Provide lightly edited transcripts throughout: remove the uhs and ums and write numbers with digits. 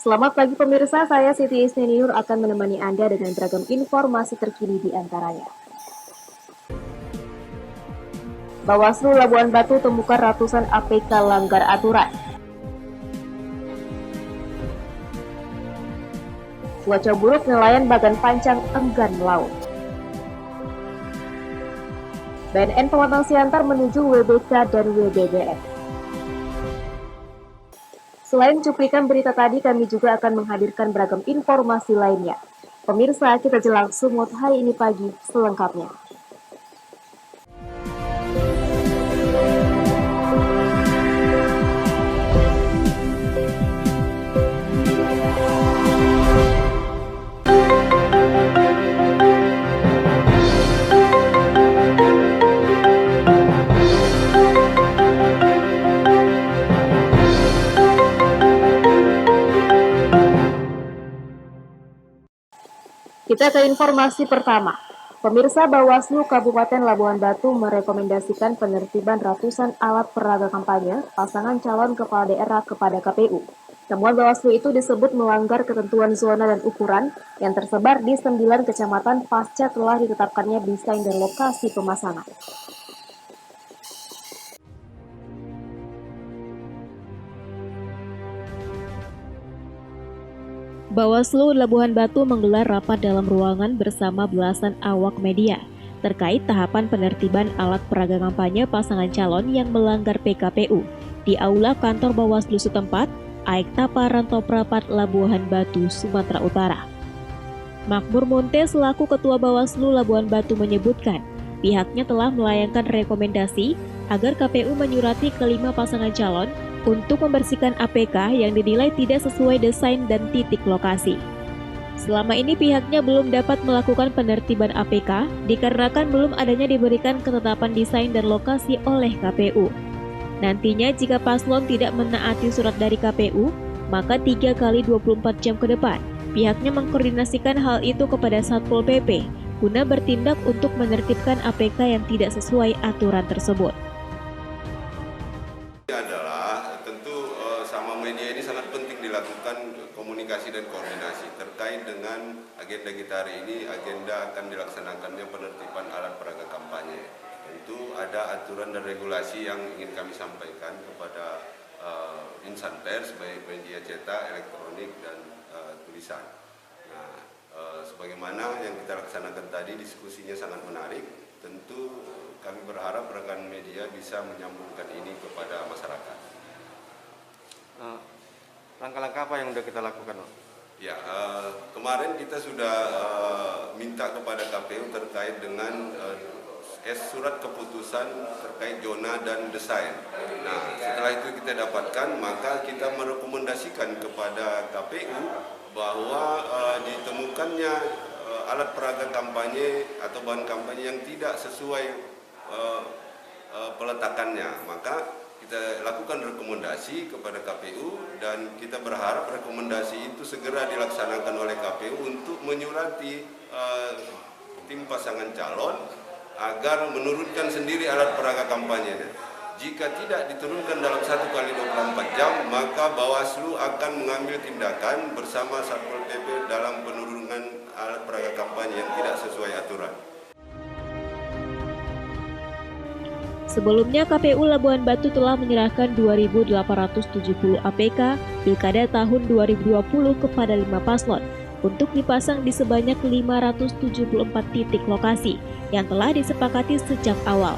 Selamat pagi pemirsa, saya Siti Isniniur akan menemani Anda dengan beragam informasi terkini di antaranya. Bawaslu Labuan Batu temukan ratusan APK langgar aturan. Cuaca buruk, nelayan Bagan Pancang enggan melaut. BNN Pematang Siantar menuju WBK dan WBBM. Selain cuplikan berita tadi, kami juga akan menghadirkan beragam informasi lainnya. Pemirsa, kita langsung hari ini pagi selengkapnya. Kita ke informasi pertama. Pemirsa, Bawaslu Kabupaten Labuan Batu merekomendasikan penertiban ratusan alat peraga kampanye pasangan calon kepala daerah kepada KPU. Temuan Bawaslu itu disebut melanggar ketentuan zona dan ukuran yang tersebar di 9 kecamatan pasca telah ditetapkannya desain dan lokasi pemasangan. Bawaslu Labuan Batu menggelar rapat dalam ruangan bersama belasan awak media terkait tahapan penertiban alat peraga kampanye pasangan calon yang melanggar PKPU di Aula Kantor Bawaslu setempat, Aiktapa Rantoprapat, Labuan Batu, Sumatera Utara. Makmur Monte selaku Ketua Bawaslu Labuan Batu menyebutkan pihaknya telah melayangkan rekomendasi agar KPU menyurati kelima pasangan calon untuk membersihkan APK yang dinilai tidak sesuai desain dan titik lokasi. Selama ini pihaknya belum dapat melakukan penertiban APK dikarenakan belum adanya diberikan ketetapan desain dan lokasi oleh KPU. Nantinya jika paslon tidak menaati surat dari KPU, maka 3 kali 24 jam ke depan, pihaknya mengkoordinasikan hal itu kepada Satpol PP guna bertindak untuk menertibkan APK yang tidak sesuai aturan tersebut. Media ini sangat penting dilakukan komunikasi dan koordinasi terkait dengan agenda kita hari ini. Agenda akan dilaksanakannya penertiban alat peraga kampanye. Tentu ada aturan dan regulasi yang ingin kami sampaikan kepada insan pers, baik media cetak, elektronik, dan tulisan. Nah, sebagaimana yang kita laksanakan tadi, diskusinya sangat menarik. Tentu kami berharap rekan media bisa menyambungkan ini kepada masyarakat. Langkah-langkah apa yang sudah kita lakukan? Ya, kemarin kita sudah minta kepada KPU terkait dengan surat keputusan terkait zona dan desain. Nah, setelah itu kita dapatkan, maka kita merekomendasikan kepada KPU bahwa ditemukannya alat peraga kampanye atau bahan kampanye yang tidak sesuai peletakannya, maka kita lakukan rekomendasi kepada KPU dan kita berharap rekomendasi itu segera dilaksanakan oleh KPU untuk menyurati tim pasangan calon agar menurunkan sendiri alat peraga kampanye. Jika tidak diturunkan dalam 1 kali 24 jam, maka Bawaslu akan mengambil tindakan bersama Satpol PP dalam penurunan alat peraga kampanye yang tidak sesuai aturan. Sebelumnya, KPU Labuan Batu telah menyerahkan 2.870 APK Pilkada tahun 2020 kepada 5 paslon untuk dipasang di sebanyak 574 titik lokasi yang telah disepakati sejak awal.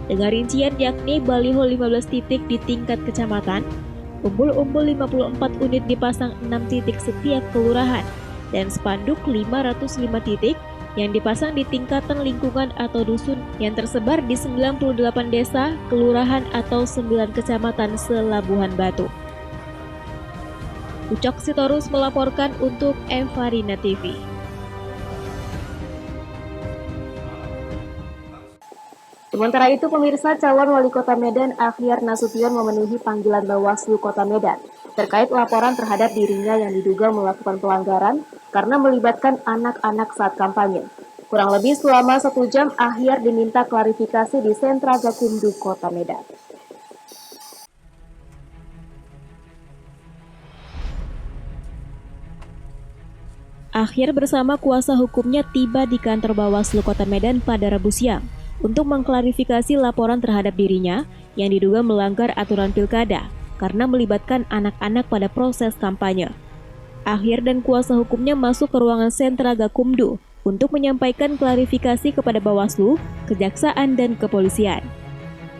Dengan rincian yakni baliho 15 titik di tingkat kecamatan, umbul-umbul 54 unit dipasang 6 titik setiap kelurahan, dan spanduk 505 titik yang dipasang di tingkatan lingkungan atau dusun yang tersebar di 98 desa, kelurahan atau 9 kecamatan se-Labuan Batu. Ucok Sitorus melaporkan untuk Evarina TV. Sementara itu, pemirsa, calon wali kota Medan Akhyar Nasution memenuhi panggilan Bawaslu Kota Medan terkait laporan terhadap dirinya yang diduga melakukan pelanggaran karena melibatkan anak-anak saat kampanye. Kurang lebih selama 1 jam, Akhyar diminta klarifikasi di Sentra Gakumdu Kota Medan. Akhir bersama kuasa hukumnya tiba di kantor Bawaslu Kota Medan pada Rabu siang untuk mengklarifikasi laporan terhadap dirinya yang diduga melanggar aturan pilkada karena melibatkan anak-anak pada proses kampanye. Akhir dan kuasa hukumnya masuk ke ruangan sentra Gakumdu untuk menyampaikan klarifikasi kepada Bawaslu, Kejaksaan, dan Kepolisian.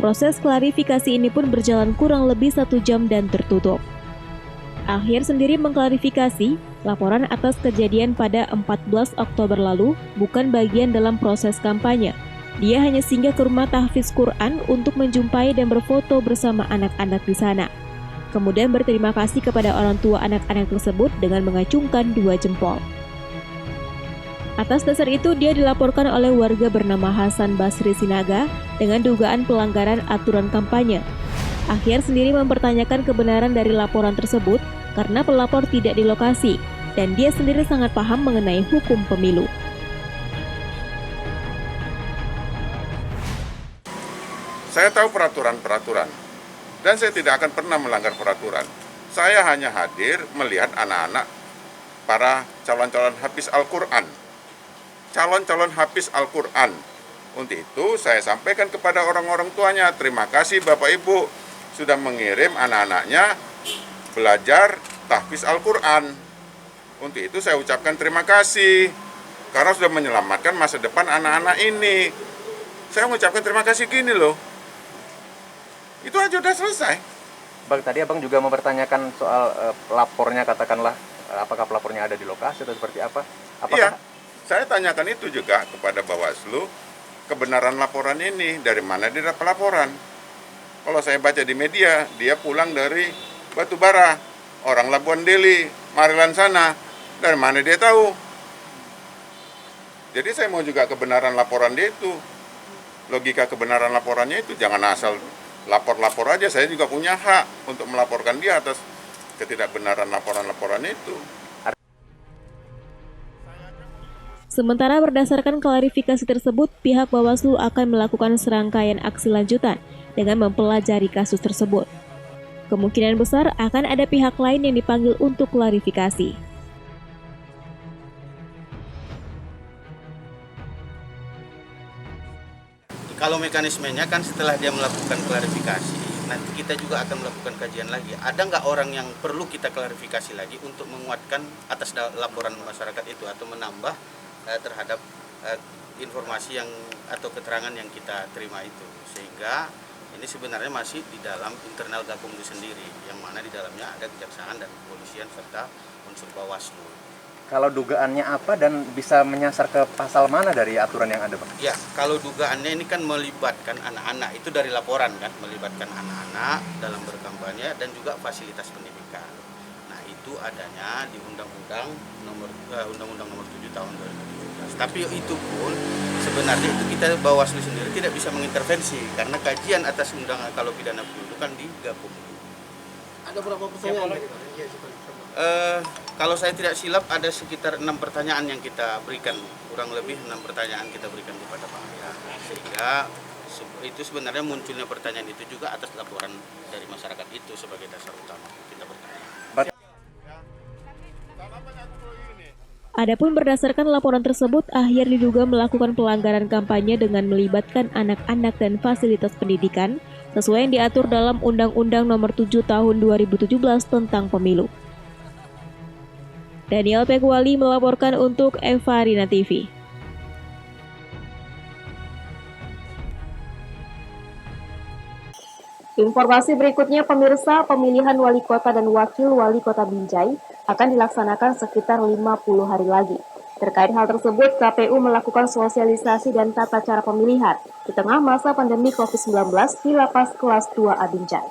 Proses klarifikasi ini pun berjalan kurang lebih 1 jam dan tertutup. Akhir sendiri mengklarifikasi, laporan atas kejadian pada 14 Oktober lalu bukan bagian dalam proses kampanye. Dia hanya singgah ke rumah tahfiz Quran untuk menjumpai dan berfoto bersama anak-anak di sana. Kemudian berterima kasih kepada orang tua anak-anak tersebut dengan mengacungkan 2 jempol. Atas dasar itu, dia dilaporkan oleh warga bernama Hasan Basri Sinaga dengan dugaan pelanggaran aturan kampanye. Akhir sendiri mempertanyakan kebenaran dari laporan tersebut karena pelapor tidak di lokasi dan dia sendiri sangat paham mengenai hukum pemilu. Saya tahu peraturan-peraturan dan saya tidak akan pernah melanggar peraturan. Saya hanya hadir melihat anak-anak para calon-calon hafiz Al-Quran. Calon-calon hafiz Al-Quran. Untuk itu saya sampaikan kepada orang-orang tuanya, terima kasih Bapak Ibu sudah mengirim anak-anaknya belajar tahfiz Al-Quran. Untuk itu saya ucapkan terima kasih karena sudah menyelamatkan masa depan anak-anak ini. Saya mengucapkan terima kasih gini loh. Itu aja udah selesai. Bang, tadi Abang juga mempertanyakan soal pelapornya, katakanlah apakah pelapornya ada di lokasi atau seperti apa? Iya, saya tanyakan itu juga kepada Bawaslu, kebenaran laporan ini, dari mana dia dapat laporan. Kalau saya baca di media, dia pulang dari Batubara, orang Labuan Deli, Marilan sana, dari mana dia tahu? Jadi saya mau juga kebenaran laporan dia itu. Logika kebenaran laporannya itu, jangan asal lapor-lapor aja, saya juga punya hak untuk melaporkan dia atas ketidakbenaran laporan-laporan itu. Sementara berdasarkan klarifikasi tersebut, pihak Bawaslu akan melakukan serangkaian aksi lanjutan dengan mempelajari kasus tersebut. Kemungkinan besar akan ada pihak lain yang dipanggil untuk klarifikasi. Kalau mekanismenya kan setelah dia melakukan klarifikasi, nanti kita juga akan melakukan kajian lagi. Ada nggak orang yang perlu kita klarifikasi lagi untuk menguatkan atas laporan masyarakat itu atau menambah terhadap informasi yang atau keterangan yang kita terima itu. Sehingga ini sebenarnya masih di dalam internal Gakumdu sendiri, yang mana di dalamnya ada Kejaksaan dan Kepolisian serta unsur Bawaslu. Kalau dugaannya apa dan bisa menyasar ke pasal mana dari aturan yang ada, Bang? Ya, kalau dugaannya ini kan melibatkan anak-anak, itu dari laporan kan, melibatkan anak-anak dalam berkampanye dan juga fasilitas pendidikan. Nah, itu adanya di Undang-Undang nomor 7 tahun 2017. Tapi itu pun sebenarnya itu kita Bawaslu sendiri tidak bisa mengintervensi karena kajian atas undangan kalau pidana pemilu kan di Gakumdu. Ada berapa pertanyaan? Kalau saya tidak silap ada sekitar 6 pertanyaan yang kita berikan, kurang lebih 6 pertanyaan kita berikan kepada Pak Ayah. Sehingga itu sebenarnya munculnya pertanyaan itu juga atas laporan dari masyarakat itu sebagai dasar utama kita bertanya. Adapun berdasarkan laporan tersebut, Ahyar diduga melakukan pelanggaran kampanye dengan melibatkan anak-anak dan fasilitas pendidikan sesuai yang diatur dalam Undang-Undang Nomor 7 Tahun 2017 tentang Pemilu. Daniel Pekwali melaporkan untuk Evarina TV. Informasi berikutnya, pemirsa, pemilihan wali kota dan wakil wali kota Binjai akan dilaksanakan sekitar 50 hari lagi. Terkait hal tersebut, KPU melakukan sosialisasi dan tata cara pemilihan di tengah masa pandemi COVID-19 di Lapas Kelas 2A Binjai.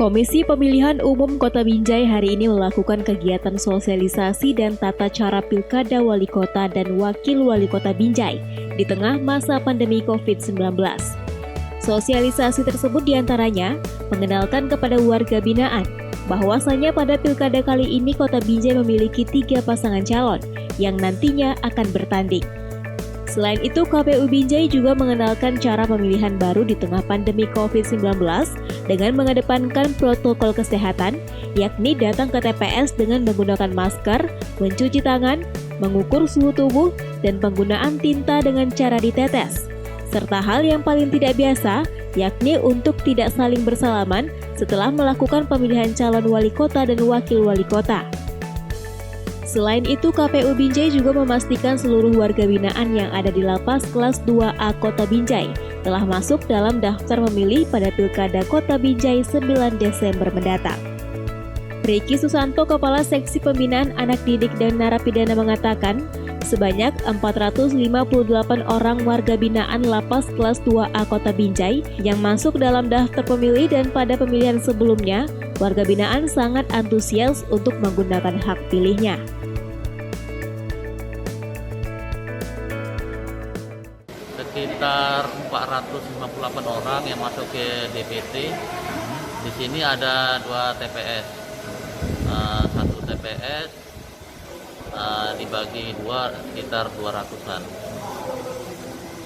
Komisi Pemilihan Umum Kota Binjai hari ini melakukan kegiatan sosialisasi dan tata cara pilkada wali kota dan wakil wali kota Binjai di tengah masa pandemi COVID-19. Sosialisasi tersebut diantaranya mengenalkan kepada warga binaan bahwasanya pada pilkada kali ini Kota Binjai memiliki 3 pasangan calon yang nantinya akan bertanding. Selain itu, KPU Binjai juga mengenalkan cara pemilihan baru di tengah pandemi COVID-19 dengan mengedepankan protokol kesehatan, yakni datang ke TPS dengan menggunakan masker, mencuci tangan, mengukur suhu tubuh, dan penggunaan tinta dengan cara ditetes. Serta hal yang paling tidak biasa, yakni untuk tidak saling bersalaman setelah melakukan pemilihan calon wali kota dan wakil wali kota. Selain itu, KPU Binjai juga memastikan seluruh warga binaan yang ada di Lapas Kelas 2A Kota Binjai telah masuk dalam daftar pemilih pada Pilkada Kota Binjai 9 Desember mendatang. Riki Susanto, Kepala Seksi Pembinaan Anak Didik dan Narapidana mengatakan, sebanyak 458 orang warga binaan Lapas Kelas 2A Kota Binjai yang masuk dalam daftar pemilih dan pada pemilihan sebelumnya, warga binaan sangat antusias untuk menggunakan hak pilihnya. Sekitar 458 orang yang masuk ke DPT. Di sini ada 2 TPS. Satu TPS dibagi 2 sekitar 200-an.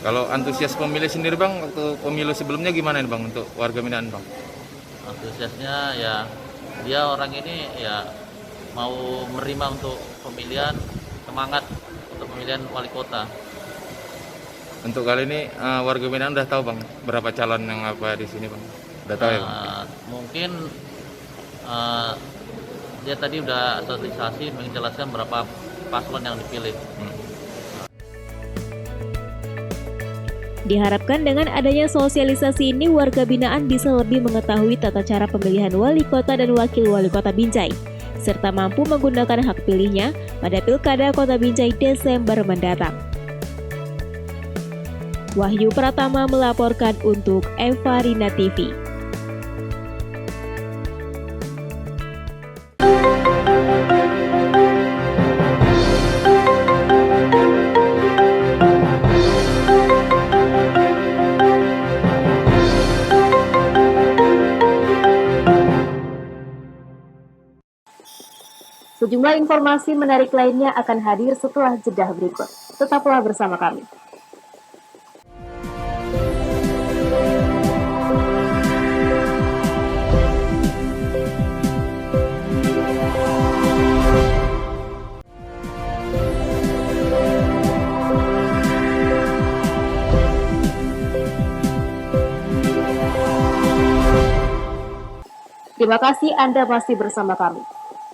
Kalau antusias pemilih sendiri Bang, waktu pemilu sebelumnya gimana nih Bang untuk warga binaan Bang? Antusiasnya ya dia orang ini ya mau menerima untuk pemilihan, semangat untuk pemilihan wali kota. Untuk kali ini warga binaan udah tahu Bang berapa calon yang apa di sini Bang? Udah tahu ya Bang? Mungkin dia tadi udah sosialisasi menjelaskan berapa paslon yang dipilih. Diharapkan dengan adanya sosialisasi ini, warga binaan bisa lebih mengetahui tata cara pemilihan wali kota dan wakil wali kota Binjai, serta mampu menggunakan hak pilihnya pada Pilkada Kota Binjai Desember mendatang. Wahyu Pratama melaporkan untuk Eva Rina TV. Sejumlah informasi menarik lainnya akan hadir setelah jeda berikut. Tetaplah bersama kami. Terima kasih Anda masih bersama kami.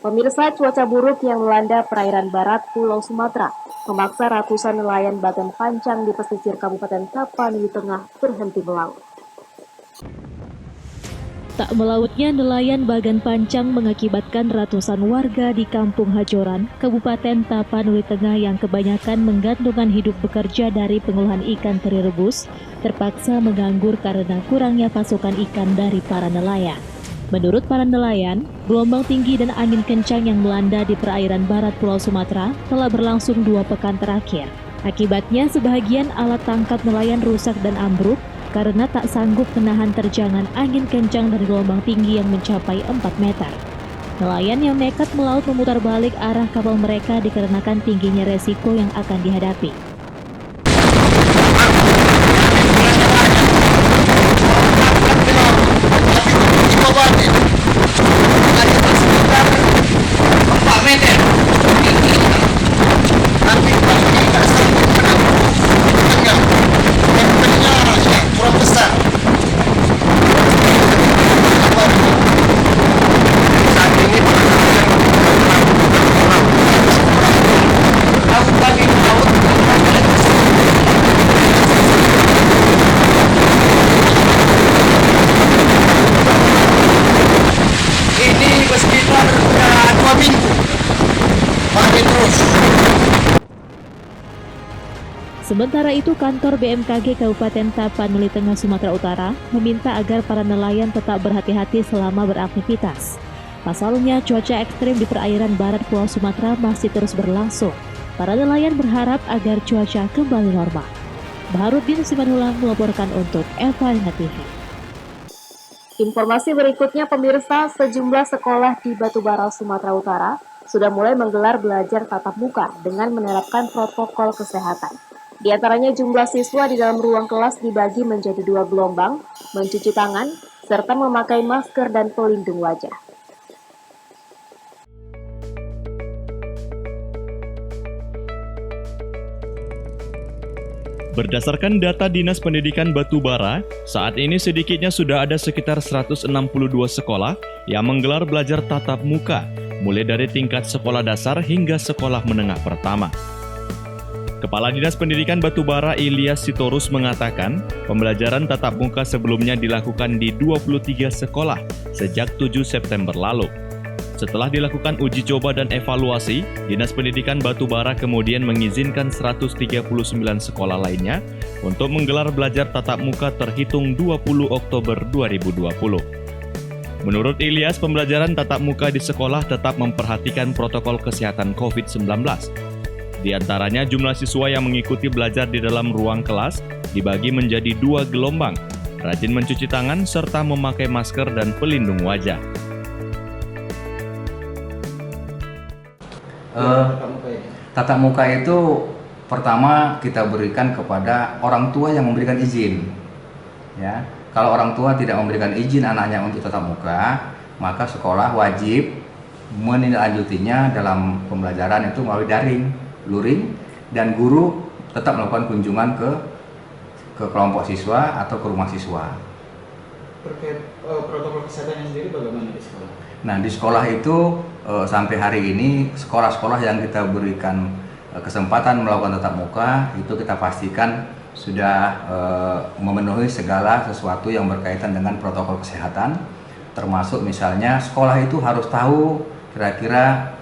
Pemirsa, cuaca buruk yang melanda perairan barat Pulau Sumatera memaksa ratusan nelayan bagan pancang di pesisir Kabupaten Tapanuli Tengah berhenti melaut. Tak melautnya nelayan bagan pancang mengakibatkan ratusan warga di Kampung Hajoran, Kabupaten Tapanuli Tengah yang kebanyakan menggantungkan hidup bekerja dari pengolahan ikan teri rebus, terpaksa menganggur karena kurangnya pasokan ikan dari para nelayan. Menurut para nelayan, gelombang tinggi dan angin kencang yang melanda di perairan barat Pulau Sumatera telah berlangsung 2 pekan terakhir. Akibatnya, sebagian alat tangkap nelayan rusak dan ambruk karena tak sanggup menahan terjangan angin kencang dari gelombang tinggi yang mencapai 4 meter. Nelayan yang nekat melaut memutar balik arah kapal mereka dikarenakan tingginya resiko yang akan dihadapi. Sementara itu, kantor BMKG Kabupaten Tapanuli Tengah Sumatera Utara meminta agar para nelayan tetap berhati-hati selama beraktivitas. Pasalnya, cuaca ekstrim di perairan barat Pulau Sumatera masih terus berlangsung. Para nelayan berharap agar cuaca kembali normal. Baharudin Simanhulang melaporkan untuk Eva Rina TV. Informasi berikutnya, pemirsa, sejumlah sekolah di Batubara, Sumatera Utara sudah mulai menggelar belajar tatap muka dengan menerapkan protokol kesehatan. Di antaranya jumlah siswa di dalam ruang kelas dibagi menjadi 2 gelombang, mencuci tangan, serta memakai masker dan pelindung wajah. Berdasarkan data Dinas Pendidikan Batubara, saat ini sedikitnya sudah ada sekitar 162 sekolah yang menggelar belajar tatap muka, mulai dari tingkat sekolah dasar hingga sekolah menengah pertama. Kepala Dinas Pendidikan Batubara Ilyas Sitorus mengatakan, pembelajaran tatap muka sebelumnya dilakukan di 23 sekolah sejak 7 September lalu. Setelah dilakukan uji coba dan evaluasi, Dinas Pendidikan Batubara kemudian mengizinkan 139 sekolah lainnya untuk menggelar belajar tatap muka terhitung 20 Oktober 2020. Menurut Ilyas, pembelajaran tatap muka di sekolah tetap memperhatikan protokol kesehatan COVID-19. Di antaranya jumlah siswa yang mengikuti belajar di dalam ruang kelas dibagi menjadi 2 gelombang, rajin mencuci tangan serta memakai masker dan pelindung wajah. Tatap muka itu pertama kita berikan kepada orang tua yang memberikan izin. Ya, kalau orang tua tidak memberikan izin anaknya untuk tatap muka, maka sekolah wajib menindaklanjutinya dalam pembelajaran itu melalui daring, luring, dan guru tetap melakukan kunjungan ke kelompok siswa atau ke rumah siswa. Terkait protokol kesehatan sendiri bagaimana di sekolah? Nah, di sekolah itu sampai hari ini sekolah-sekolah yang kita berikan kesempatan melakukan tatap muka itu kita pastikan sudah memenuhi segala sesuatu yang berkaitan dengan protokol kesehatan, termasuk misalnya sekolah itu harus tahu kira-kira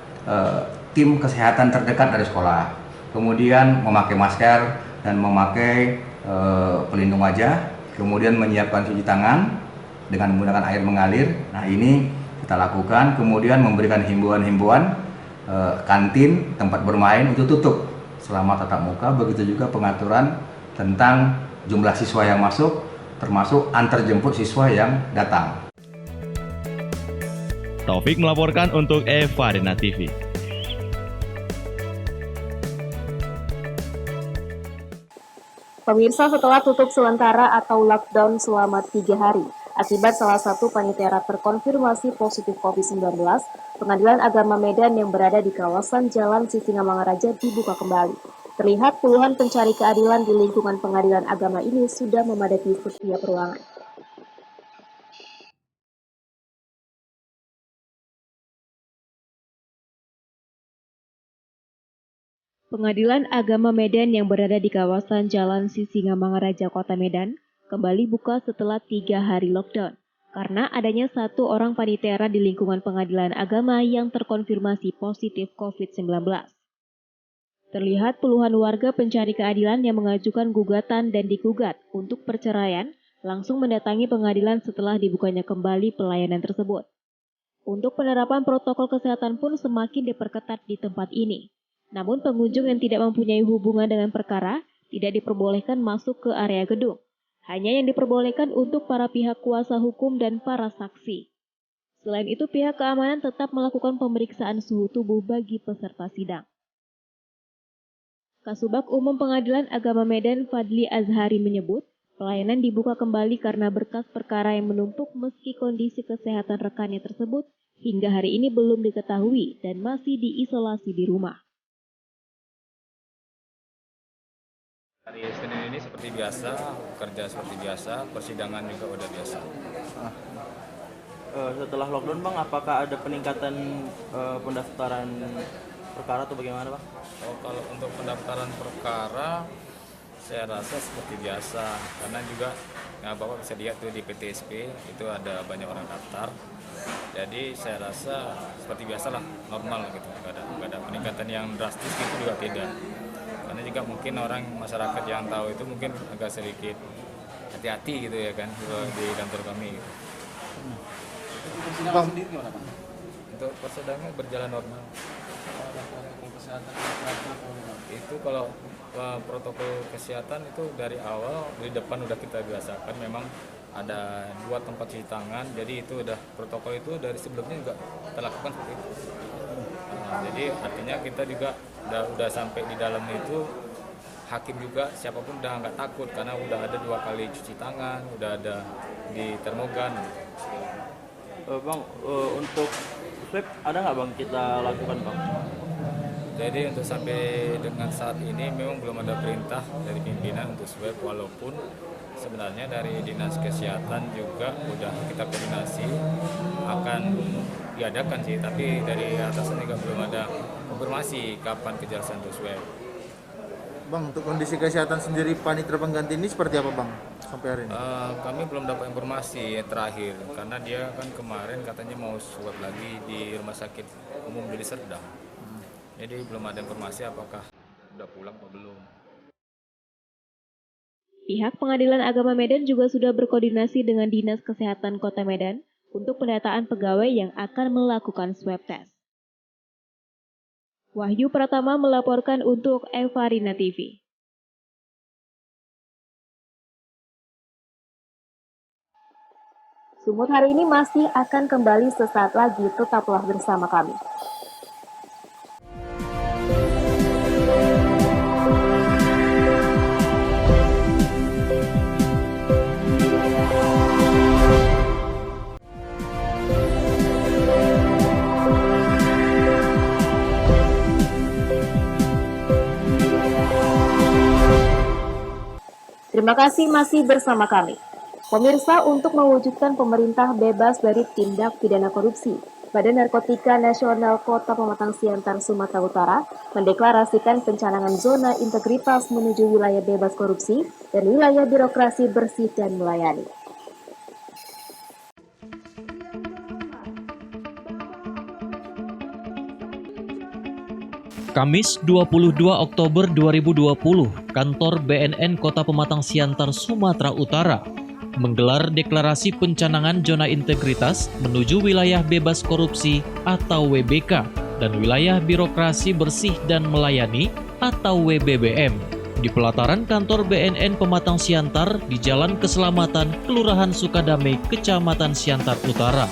tim kesehatan terdekat dari sekolah, kemudian memakai masker dan memakai pelindung wajah, kemudian menyiapkan cuci tangan dengan menggunakan air mengalir. Nah, ini kita lakukan, kemudian memberikan himbauan-himbauan kantin, tempat bermain itu tutup selama tatap muka, begitu juga pengaturan tentang jumlah siswa yang masuk, termasuk antar jemput siswa yang datang. Taufik melaporkan untuk Eva Arena TV. Pemirsa, setelah tutup sementara atau lockdown selama 3 hari, akibat salah satu panitia terkonfirmasi positif COVID-19, Pengadilan Agama Medan yang berada di kawasan Jalan Sisingamangaraja dibuka kembali. Terlihat puluhan pencari keadilan di lingkungan Pengadilan Agama ini sudah memadati setiap ruangan. Pengadilan Agama Medan yang berada di kawasan Jalan Sisingamangaraja, Kota Medan, kembali buka setelah 3 hari lockdown, karena adanya 1 orang panitera di lingkungan Pengadilan Agama yang terkonfirmasi positif COVID-19. Terlihat puluhan warga pencari keadilan yang mengajukan gugatan dan digugat untuk perceraian langsung mendatangi pengadilan setelah dibukanya kembali pelayanan tersebut. Untuk penerapan protokol kesehatan pun semakin diperketat di tempat ini. Namun pengunjung yang tidak mempunyai hubungan dengan perkara tidak diperbolehkan masuk ke area gedung. Hanya yang diperbolehkan untuk para pihak kuasa hukum dan para saksi. Selain itu, pihak keamanan tetap melakukan pemeriksaan suhu tubuh bagi peserta sidang. Kasubag Umum Pengadilan Agama Medan Fadli Azhari menyebut, pelayanan dibuka kembali karena berkas perkara yang menumpuk meski kondisi kesehatan rekannya tersebut hingga hari ini belum diketahui dan masih diisolasi di rumah. Hari Senin ini seperti biasa, kerja seperti biasa, persidangan juga udah biasa. Setelah lockdown, Bang, apakah ada peningkatan pendaftaran perkara atau bagaimana, Bang? Kalau untuk pendaftaran perkara, saya rasa seperti biasa, karena juga Bapak bisa lihat tuh di PTSP itu ada banyak orang daftar. Jadi saya rasa seperti biasa lah, normal gitu, nggak ada peningkatan yang drastis gitu juga tidak. Karena juga mungkin orang masyarakat yang tahu itu mungkin agak sedikit hati-hati gitu ya kan di kantor kami. Gitu. Persidangan sendiri gimana, Bang? Untuk persidangan berjalan normal. Itu kalau protokol kesehatan itu dari awal di depan udah kita biasakan, memang ada 2 tempat cuci tangan, jadi itu udah protokol itu dari sebelumnya juga kita lakukan seperti itu. Jadi artinya kita juga udah sampai di dalam itu hakim juga siapapun udah nggak takut karena udah ada 2 kali cuci tangan, udah ada di termogan. Bang, untuk swab ada nggak Bang kita lakukan Bang? Jadi untuk sampai dengan saat ini memang belum ada perintah dari pimpinan untuk swab, walaupun sebenarnya dari Dinas Kesehatan juga udah kita koordinasi akan diadakan sih, tapi dari atasan juga belum ada konfirmasi kapan kejelasan untuk swab. Bang, untuk kondisi kesehatan sendiri panitera pengganti ini seperti apa Bang sampai hari ini? Kami belum dapat informasi terakhir karena dia kan kemarin katanya mau swab lagi di Rumah Sakit Umum Deli Serdang. Jadi belum ada informasi apakah udah pulang atau belum. Pihak Pengadilan Agama Medan juga sudah berkoordinasi dengan Dinas Kesehatan Kota Medan untuk pendataan pegawai yang akan melakukan swab test. Wahyu Pratama melaporkan untuk Evarina TV. Sumut hari ini masih akan kembali sesaat lagi, tetaplah bersama kami. Terima kasih masih bersama kami. Pemirsa, untuk mewujudkan pemerintah bebas dari tindak pidana korupsi, Badan Narkotika Nasional Kota Pematang Siantar, Sumatera Utara mendeklarasikan pencanangan zona integritas menuju wilayah bebas korupsi dan wilayah birokrasi bersih dan melayani. Kamis 22 Oktober 2020, kantor BNN Kota Pematang Siantar, Sumatera Utara menggelar deklarasi pencanangan zona integritas menuju wilayah bebas korupsi atau WBK dan wilayah birokrasi bersih dan melayani atau WBBM di pelataran kantor BNN Pematang Siantar di Jalan Keselamatan, Kelurahan Sukadame, Kecamatan Siantar Utara.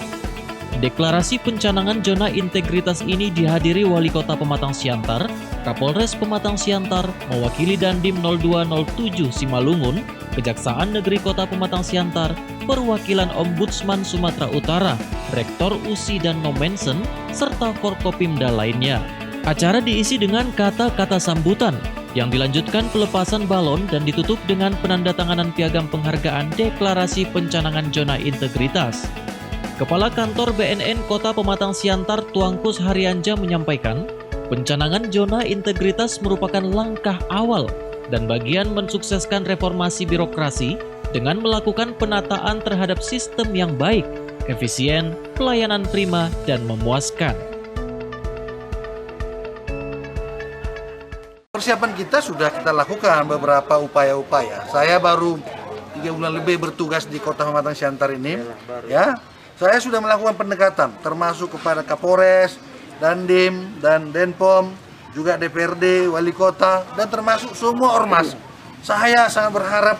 Deklarasi pencanangan zona integritas ini dihadiri Wali Kota Pematang Siantar, Kapolres Pematang Siantar, mewakili Dandim 0207 Simalungun, Kejaksaan Negeri Kota Pematang Siantar, perwakilan Ombudsman Sumatera Utara, Rektor USI dan Nomensen, serta Forkopimda lainnya. Acara diisi dengan kata-kata sambutan, yang dilanjutkan pelepasan balon dan ditutup dengan penandatanganan piagam penghargaan deklarasi pencanangan zona integritas. Kepala Kantor BNN Kota Pematang Siantar Tuangkus Haryanja menyampaikan, pencanangan zona integritas merupakan langkah awal dan bagian mensukseskan reformasi birokrasi dengan melakukan penataan terhadap sistem yang baik, efisien, pelayanan prima, dan memuaskan. Persiapan kita sudah kita lakukan beberapa upaya-upaya. Saya baru 3 bulan lebih bertugas di Kota Pematang Siantar ini, ya. Saya sudah melakukan pendekatan, termasuk kepada Kapolres, Dandim, dan Denpom, juga DPRD, Wali Kota, dan termasuk semua ormas. Saya sangat berharap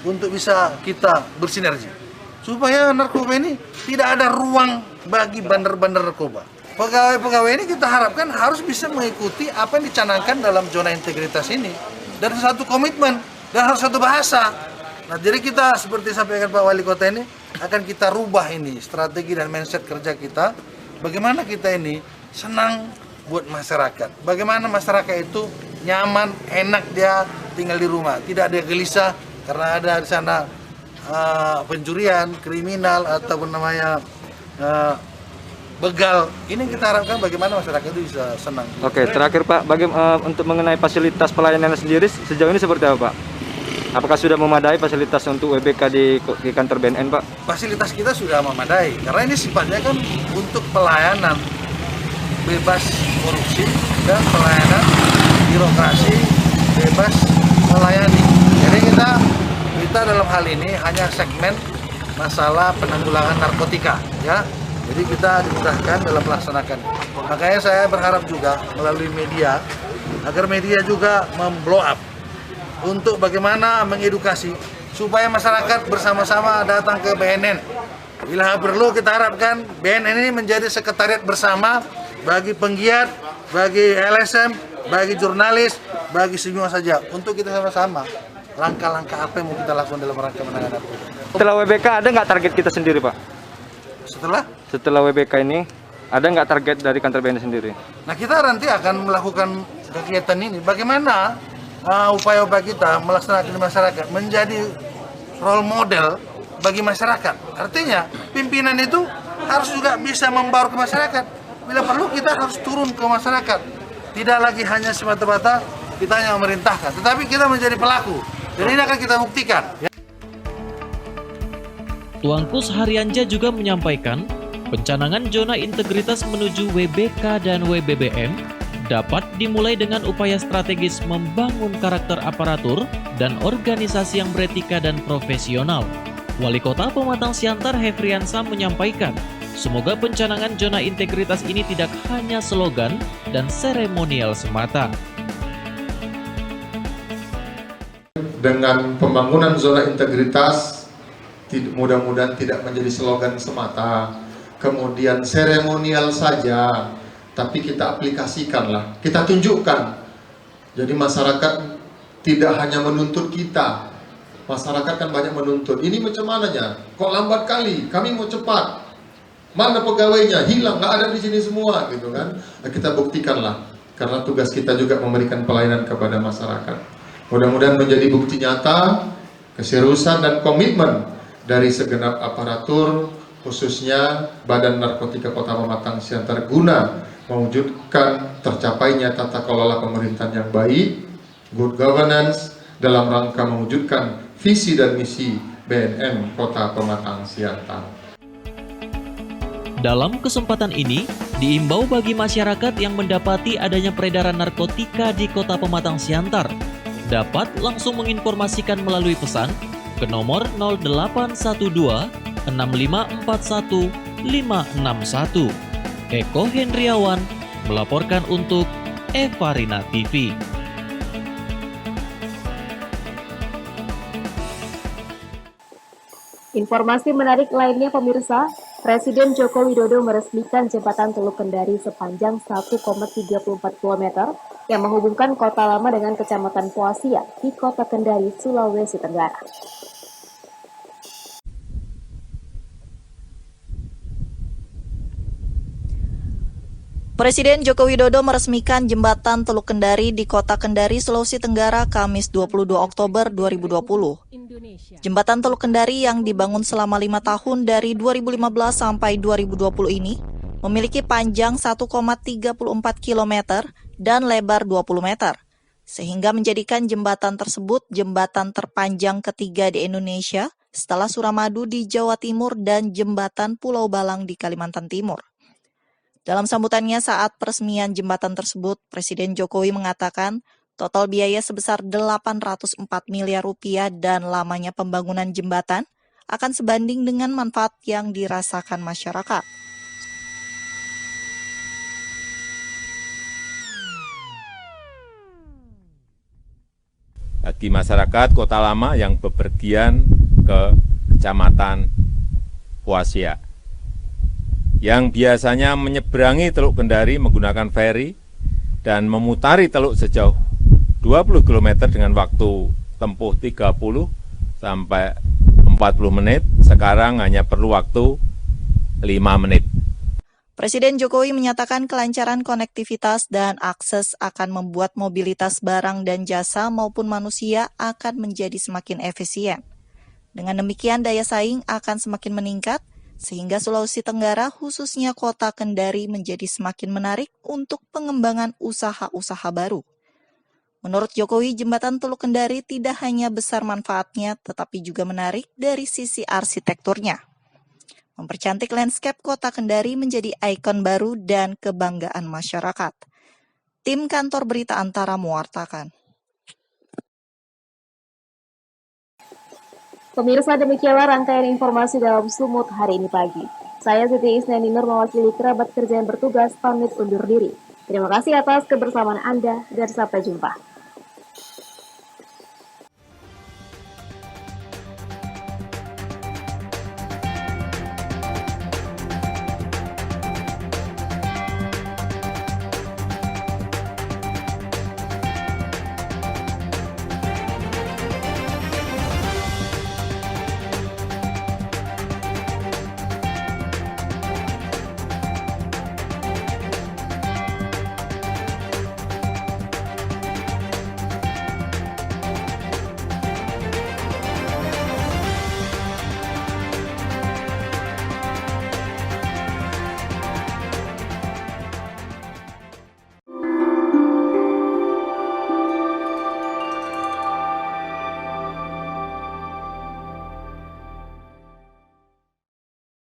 untuk bisa kita bersinergi, supaya narkoba ini tidak ada ruang bagi bandar-bandar narkoba. Pegawai-pegawai ini kita harapkan harus bisa mengikuti apa yang dicanangkan dalam zona integritas ini, dan satu komitmen, dan harus satu bahasa. Nah, jadi kita seperti sampaikan Pak Wali Kota ini, akan kita rubah ini strategi dan mindset kerja kita. Bagaimana kita ini senang buat masyarakat. Bagaimana masyarakat itu nyaman, enak dia tinggal di rumah. Tidak ada gelisah karena ada di sana pencurian, kriminal ataupun namanya begal. Ini yang kita harapkan bagaimana masyarakat itu bisa senang. Oke, terakhir Pak, untuk mengenai fasilitas pelayanan sendiri sejauh ini seperti apa Pak? Apakah sudah memadai fasilitas untuk WBK di kantor BNN, Pak? Fasilitas kita sudah memadai, karena ini sifatnya kan untuk pelayanan bebas korupsi dan pelayanan birokrasi bebas melayani. Jadi kita dalam hal ini hanya segmen masalah penanggulangan narkotika, ya. Jadi kita dimudahkan dalam melaksanakan. Makanya saya berharap juga melalui media, agar media juga memblow up untuk bagaimana mengedukasi supaya masyarakat bersama-sama datang ke BNN. Bila perlu kita harapkan BNN ini menjadi sekretariat bersama bagi penggiat bagi LSM, bagi jurnalis, bagi semua saja. Untuk kita sama-sama langkah-langkah apa yang mau kita lakukan dalam rangka menangani narkoba. Setelah WBK ada nggak target kita sendiri, Pak? Setelah WBK ini ada nggak target dari kantor BNN sendiri? Nah, kita nanti akan melakukan kegiatan ini. Bagaimana upaya-upaya kita melaksanakan di masyarakat menjadi role model bagi masyarakat. Artinya pimpinan itu harus juga bisa membaur ke masyarakat. Bila perlu kita harus turun ke masyarakat. Tidak lagi hanya semata-mata kita hanya memerintahkan, tetapi kita menjadi pelaku. Dan ini akan kita buktikan. Tuankus Haryanja juga menyampaikan pencanangan zona integritas menuju WBK dan WBBM dapat dimulai dengan upaya strategis membangun karakter aparatur dan organisasi yang beretika dan profesional. Wali Kota Pematang Siantar Hefriansa menyampaikan, semoga pencanangan zona integritas ini tidak hanya slogan dan seremonial semata. Dengan pembangunan zona integritas, mudah-mudahan tidak menjadi slogan semata, kemudian seremonial saja, tapi kita aplikasikanlah, kita tunjukkan. Jadi masyarakat tidak hanya menuntut kita, masyarakat kan banyak menuntut. Ini macam mananya? Kok lambat kali? Kami mau cepat. Mana pegawainya? Hilang, nggak ada di sini semua, gitu kan? Nah, kita buktikanlah, karena tugas kita juga memberikan pelayanan kepada masyarakat. Mudah-mudahan menjadi bukti nyata keseriusan dan komitmen dari segenap aparatur, khususnya Badan Narkotika Kota Pematang Siantar guna mewujudkan tercapainya tata kelola pemerintahan yang baik, good governance, dalam rangka mewujudkan visi dan misi BNN Kota Pematang Siantar. Dalam kesempatan ini, diimbau bagi masyarakat yang mendapati adanya peredaran narkotika di Kota Pematang Siantar, dapat langsung menginformasikan melalui pesan ke nomor 0812 6541 561. Eko Hendriawan melaporkan untuk Evarina TV. Informasi menarik lainnya pemirsa, Presiden Joko Widodo meresmikan jembatan Teluk Kendari sepanjang 1,34 km yang menghubungkan Kota Lama dengan Kecamatan Poasia di Kota Kendari, Sulawesi Tenggara. Presiden Joko Widodo meresmikan jembatan Teluk Kendari di Kota Kendari, Sulawesi Tenggara, Kamis 22 Oktober 2020. Jembatan Teluk Kendari yang dibangun selama 5 tahun dari 2015 sampai 2020 ini memiliki panjang 1,34 km dan lebar 20 meter, sehingga menjadikan jembatan tersebut jembatan terpanjang ketiga di Indonesia setelah Suramadu di Jawa Timur dan jembatan Pulau Balang di Kalimantan Timur. Dalam sambutannya saat peresmian jembatan tersebut, Presiden Jokowi mengatakan total biaya sebesar 804 miliar rupiah dan lamanya pembangunan jembatan akan sebanding dengan manfaat yang dirasakan masyarakat. Bagi masyarakat Kota Lama yang bepergian ke Kecamatan Poasia, yang biasanya menyeberangi Teluk Kendari menggunakan feri dan memutari teluk sejauh 20 km dengan waktu tempuh 30 sampai 40 menit, sekarang hanya perlu waktu 5 menit. Presiden Jokowi menyatakan kelancaran konektivitas dan akses akan membuat mobilitas barang dan jasa maupun manusia akan menjadi semakin efisien. Dengan demikian daya saing akan semakin meningkat, sehingga Sulawesi Tenggara khususnya Kota Kendari menjadi semakin menarik untuk pengembangan usaha-usaha baru. Menurut Jokowi, jembatan Teluk Kendari tidak hanya besar manfaatnya, tetapi juga menarik dari sisi arsitekturnya. Mempercantik landscape Kota Kendari menjadi ikon baru dan kebanggaan masyarakat. Tim Kantor Berita Antara mewartakan. Pemirsa, demikianlah rangkaian informasi dalam Sumut hari ini pagi. Saya Siti Isnaninur mewakili kerabat kerja yang bertugas pamit undur diri. Terima kasih atas kebersamaan Anda dan sampai jumpa.